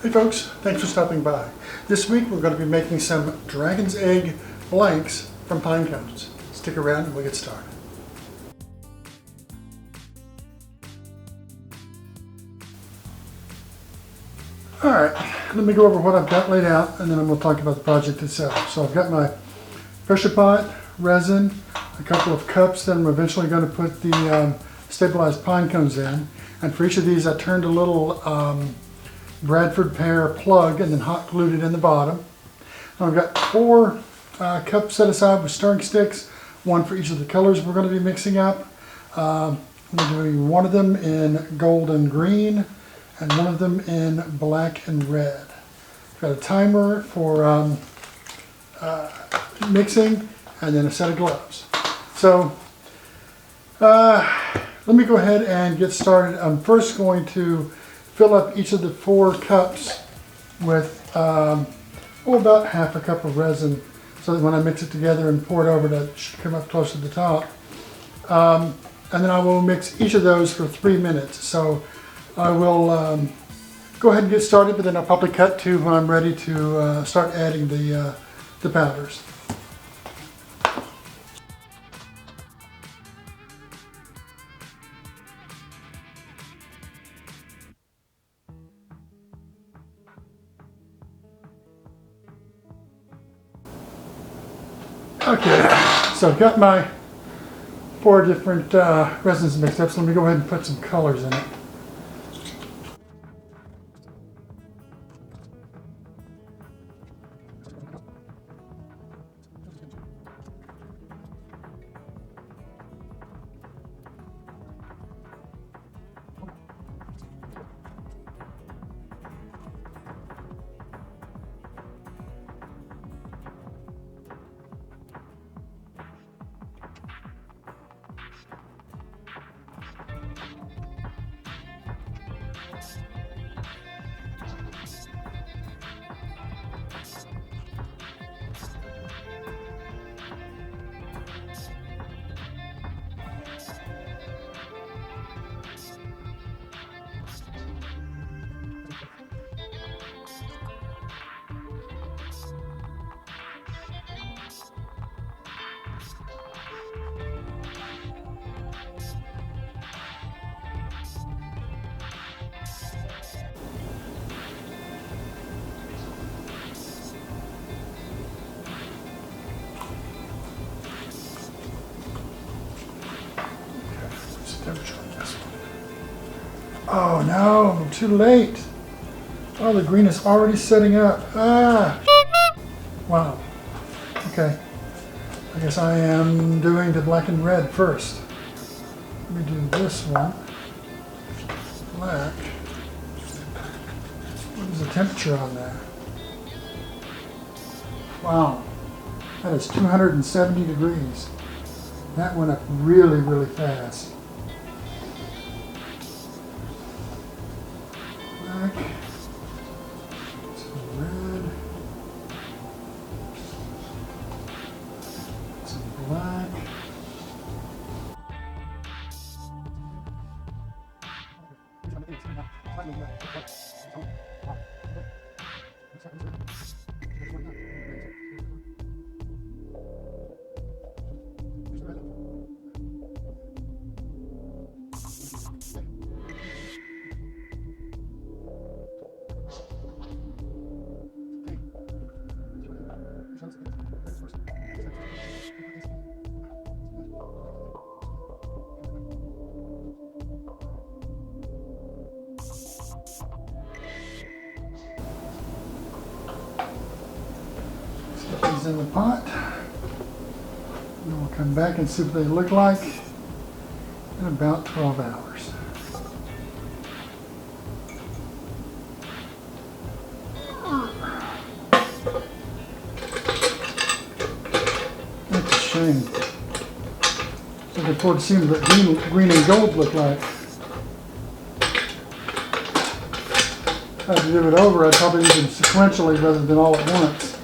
Hey folks, thanks for stopping by. This week we're going to be making some dragon's egg blanks from pine cones. Stick around and we'll get started. Alright, let me go over what I've got laid out and then we'll talk about the project itself. So I've got my pressure pot, resin, a couple of cups that I'm eventually going to put the stabilized pine cones in. And for each of these I turned a little Bradford pear plug and then hot glued it in the bottom. I've got 4 cups set aside with stirring sticks, one for each of the colors we're going to be mixing up. I'm doing one of them in gold and green and one of them in black and red. I've got a timer for mixing and then a set of gloves. So let me go ahead and get started. I'm first going to fill up each of the 4 cups with about half a cup of resin so that when I mix it together and pour it over, that should come up close to the top. And then I will mix each of those for 3 minutes. So I will go ahead and get started, but then I'll probably cut to when I'm ready to start adding the powders. Okay, so I've got my 4 different resins mixed up, so let me go ahead and put some colors in it. Oh no, I'm too late. Oh, the green is already setting up. Ah! Wow. Okay. I guess I am doing the black and red first. Let me do this one. Black. What is the temperature on that? Wow. That is 270 degrees. That went up really, really fast. Black, some red, some black. Put these in the pot. And we'll come back and see what they look like in about 12 hours. That's a shame. Looking forward to seeing what green and gold look like. If I had to do it over, I'd probably do them sequentially rather than all at once.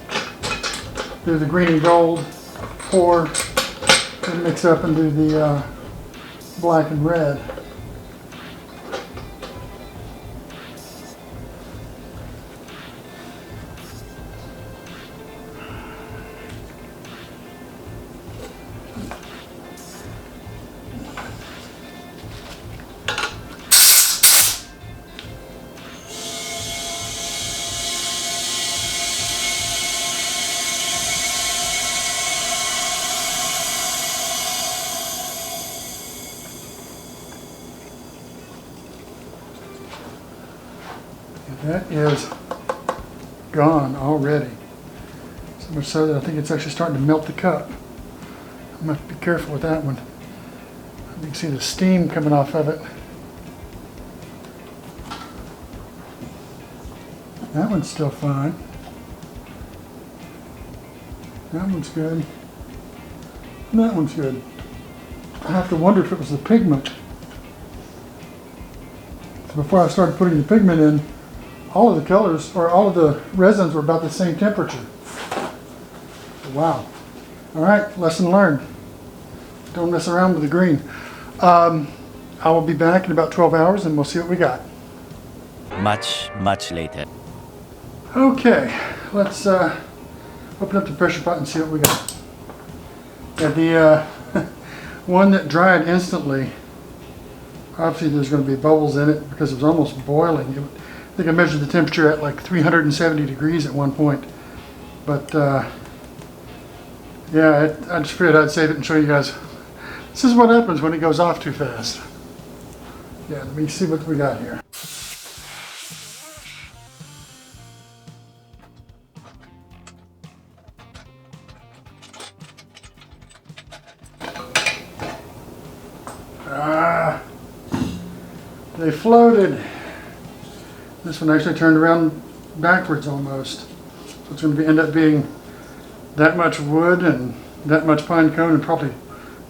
Do the green and gold, pour, then mix up and do the black and red. That is gone already. So much so that I think it's actually starting to melt the cup. I'm going to have to be careful with that one. You can see the steam coming off of it. That one's still fine. That one's good. And that one's good. I have to wonder if it was the pigment. So before I started putting the pigment in, all of the colors, or all of the resins were about the same temperature. Wow. All right, lesson learned. Don't mess around with the green. I will be back in about 12 hours and we'll see what we got. Much later. Okay, let's open up the pressure pot and see what we got. Yeah, the one that dried instantly, obviously there's going to be bubbles in it because it was almost boiling. I think I measured the temperature at like 370 degrees at one point. But yeah, I just figured I'd save it and show you guys. This is what happens when it goes off too fast. Yeah, let me see what we got here. They floated. This one actually turned around backwards almost. So it's going to end up being that much wood and that much pine cone and probably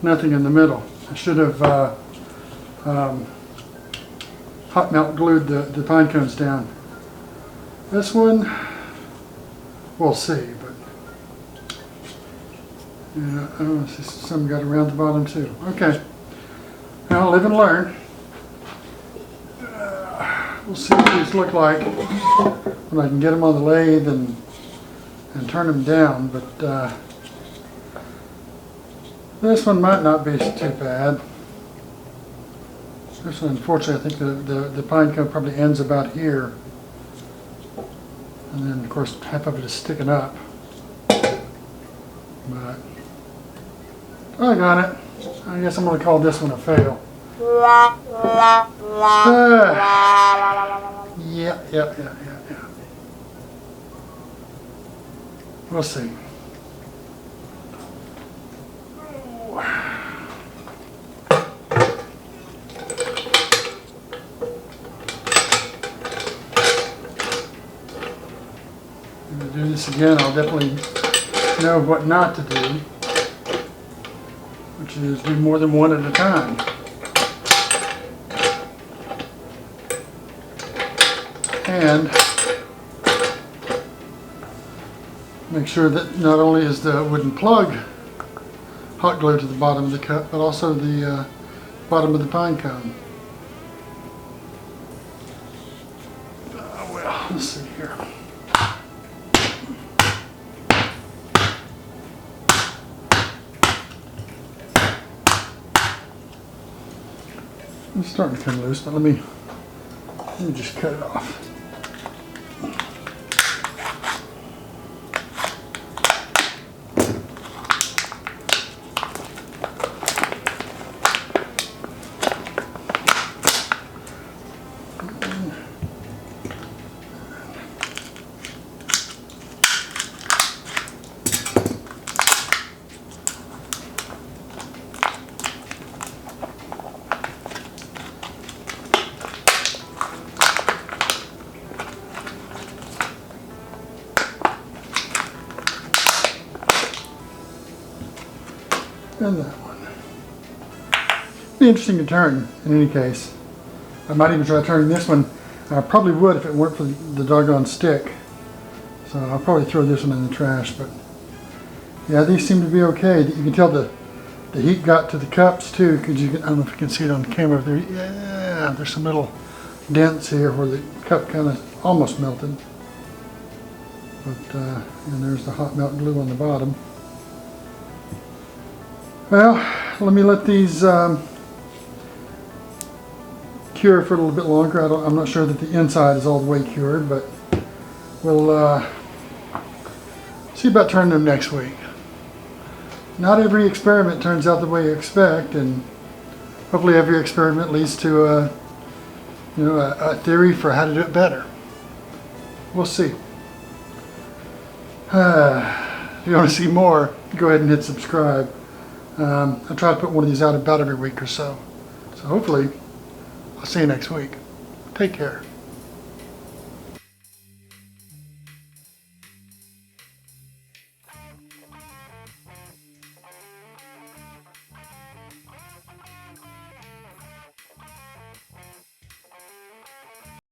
nothing in the middle. I should have hot melt glued the pine cones down. This one, we'll see, but yeah, I don't know, some got around the bottom too. Okay, now live and learn. We'll see what these look like when I can get them on the lathe and turn them down, but this one might not be too bad. This one, unfortunately, I think the pine cone probably ends about here. And then, of course, half of it is sticking up. But I got it. I guess I'm going to call this one a fail. Yeah. We'll see. If I do this again, I'll definitely know what not to do, which is do more than one at a time. And make sure that not only is the wooden plug hot glued to the bottom of the cup, but also the bottom of the pine cone. Well, let's see here. It's starting to come loose, but let me just cut it off. And that one. Be interesting to turn in any case. I might even try turning this one. I probably would if it weren't for the doggone stick. So I'll probably throw this one in the trash. But yeah, these seem to be okay. You can tell the heat got to the cups too, because I don't know if you can see it on camera. Yeah, there's some little dents here where the cup kind of almost melted. But and there's the hot melt glue on the bottom. Well, let me let these cure for a little bit longer. I'm not sure that the inside is all the way cured, but we'll see about turning them next week. Not every experiment turns out the way you expect, and hopefully every experiment leads to a theory for how to do it better. we'll see. If you want to see more, go ahead and hit subscribe. I try to put one of these out about every week or so. So hopefully, I'll see you next week. Take care.